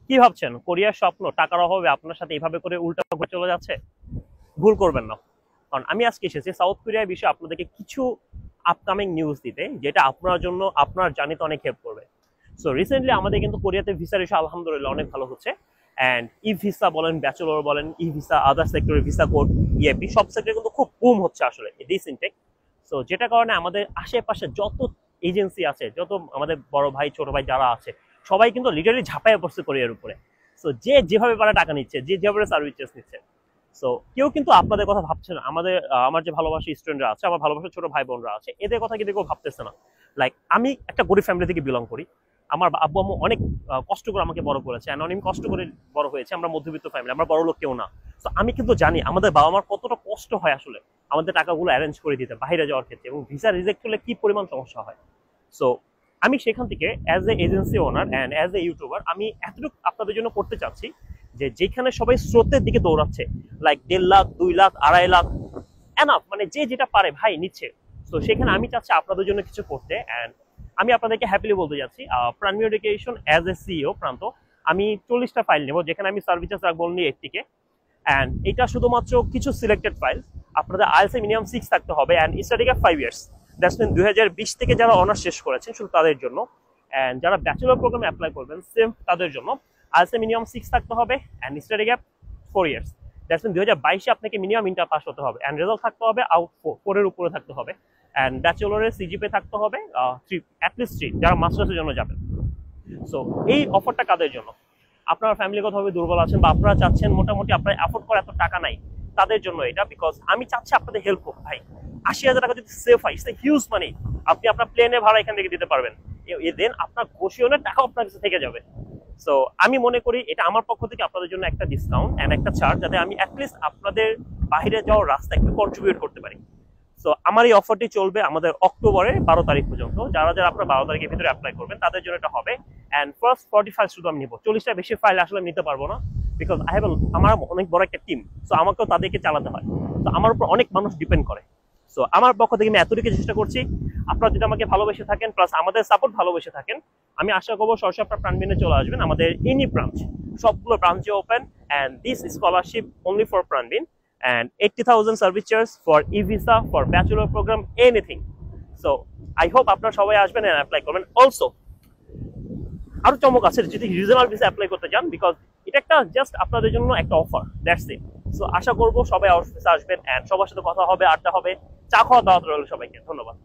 কি ভাবছেন কোরিয়ার স্বপ্ন টাকার অভাবে আপনার সাথে এইভাবে করে উল্টা ঘুরে চলে যাচ্ছে? ভুল করবেন না। কারণ আমি আজকে এসেছি সাউথ কোরিয়ার বিষয়ে আপনাদেরকে কিছু আপকামিং নিউজ দিতে, যেটা আপনার জন্য আপনার জার্নিতে অনেক হেল্প করবে। সো রিসেন্টলি আমাদের কিন্তু কোরিয়াতে ভিসার ইস্যু আলহামদুলিল্লাহ অনেক ভালো হচ্ছে। অ্যান্ড ই ভিসা বলেন, ব্যাচেলর বলেন, ই ভিসা, আদার সেক্টরের ভিসা কোড, ইএপি সব সেক্টরে কিন্তু খুব বুম হচ্ছে আসলে দিস ইনটেক। সো যেটা কারণে আমাদের আশেপাশে যত এজেন্সি আছে, যত আমাদের বড় ভাই ছোট ভাই যারা আছে, সবাই কিন্তু লিটারালি ঝাঁপাইয়া পড়ছে কোরিয়ার উপরে। সো যে যেভাবে পারে টাকা নিচ্ছে, যে যেভাবে সার্ভিসেস নিচ্ছে। সো কেউ কিন্তু আপনাদের কথা ভাবছে না। আমার যে ভালোবাসা স্টুডেন্টরা আছে, আমার ভালোবাসা ছোট ভাই বোনরা আছে, এদের কথা কিন্তু কেউ ভাবতেছে না। লাইক আমি একটা গরিব ফ্যামিলি থেকে বিলং করি। আমার আব্বু আম্মু অনেক কষ্ট করে আমাকে বড় করেছে, অনেক কষ্ট করে বড় হয়েছে। আমরা মধ্যবিত্ত ফ্যামিলি, আমরা বড় লোক কেউ না। তো আমি কিন্তু জানি আমাদের বাবা মার কতটা কষ্ট হয় আসলে আমাদের টাকাগুলো অ্যারেঞ্জ করে দিতে বাইরে যাওয়ার ক্ষেত্রে, এবং ভিসা রিজেক্ট হলে কি পরিমাণ সমস্যা হয়। সো আমি সেখান থেকে as a agency owner and as a YouTuber আমি এতটুকু আপনাদের জন্য করতে চাচ্ছি যে যেখানে সবাই স্রোতের দিকে দৌড়াচ্ছে, লাইক 1.5 লাখ 2 লাখ 2.5 লাখ এনাফ, মানে যে যেটা পারে ভাই নিচ্ছে। তো সেখানে আমি চাচ্ছি আপনাদের জন্য কিছু করতে। অ্যান্ড আমি আপনাদেরকে হ্যাপিলি বলতে যাচ্ছি, প্রাণমী এডুকেশন অ্যাজ এ সিইও প্রান্ত, আমি 40টা ফাইল নেব, যেখানে আমি সার্ভিসেস রাখবো অনলি 80K। অ্যান্ড এটা শুধুমাত্র কিছু সিলেক্টেড ফাইল। আপনাদের আইএলটিএস মিনিমাম 6 থাকতে হবে and study gap 5 years. That's mean 2020 থেকে যারা অনার্স শেষ করেছেন শুধু তাদের জন্য। অ্যান্ড যারা ব্যাচেলর প্রোগ্রামে অ্যাপ্লাই করবেন সেম তাদের জন্য আইএলটিএস মিনিমাম 6 থাকতে হবে and study gap 4 years. That's mean 2022 আপনাকে মিনিমাম ইন্টার পাস হতে হবে অ্যান্ড রেজাল্ট থাকতে হবে আউট 4 এর উপরে থাকতে হবে। অ্যান্ড ব্যাচেলরের সিজিপিএ থাকতে হবে 3, অ্যাটলিস্ট 3, যারা মাস্টার্সের জন্য যাবেন। সো এই অফারটা কাদের জন্য? আপনার ফ্যামিলিগতভাবে দুর্বল আছেন বা আপনারা চাচ্ছেন মোটামুটি আপনার অ্যাফোর্ড করার এত টাকা নাই, তাদের জন্য এটা। বিকজ আমি চাচ্ছি আপনাদের হেল্প হোক ভাই। 80,000 টাকা যদি সেভ হয়, ইটস এ হিউজ মানি। আপনি আপনার প্লেনে ভাড়া এখান থেকে দিতে পারবেন, দেন আপনার গোশিয়নের টাকা আপনার কাছে থেকে যাবে। সো আমি মনে করি এটা আমার পক্ষ থেকে আপনাদের জন্য একটা ডিসকাউন্ট অ্যান্ড একটা ছাড়, যাতে আমি অ্যাটলিস্ট আপনাদের বাইরে যাওয়ার রাস্তা একটু কন্ট্রিবিউট করতে পারি। সো আমার এই অফারটি চলবে আমাদের অক্টোবরের 12 তারিখ পর্যন্ত। যারা যারা আপনার 12 তারিখের ভিতরে অ্যাপ্লাই করবেন তাদের জন্য এটা হবে। অ্যান্ড ফার্স্ট 40 ফাইল শুধু আমি নিব, 40টা বেশি ফাইল আসলে নিতে পারবো না। বিকজ আমার অনেক বড় একটা টিম, সো আমাকেও তাদেরকে চালাতে হয়। তো আমার উপর অনেক মানুষ ডিপেন্ড করে। সো আমার পক্ষ থেকে আমি এতটুকু চেষ্টা করছি, আপনারা যদি আমাকে ভালোবেসে থাকেন প্লাস আমাদের সাপোর্ট ভালোবেসে থাকেন, আমি আশা করবো সরাসরি আপনার প্রাণবিনে চলে আসবেন। আমাদের এনি ব্রাঞ্চ, সবগুলো ব্রাঞ্চে open, and this scholarship only for প্রাণবিন। And 80,000 service charge for e-visa, for bachelor program, anything. So I hope আপনারা সবাই আসবেন and apply করবেন। Also আরো চমক আছে যদি রিজনাল ভিসা অ্যাপ্লাই করতে চান, বিকজ এটা একটা জাস্ট আপনাদের জন্য একটা অফার, দ্যাটস ইট। সো আশা করবো সবাই অফিসে আসবেন অ্যান্ড সবার সাথে কথা হবে, আড্ডা হবে, চা খাওয়া দাওয়াত রইল সবাইকে। ধন্যবাদ।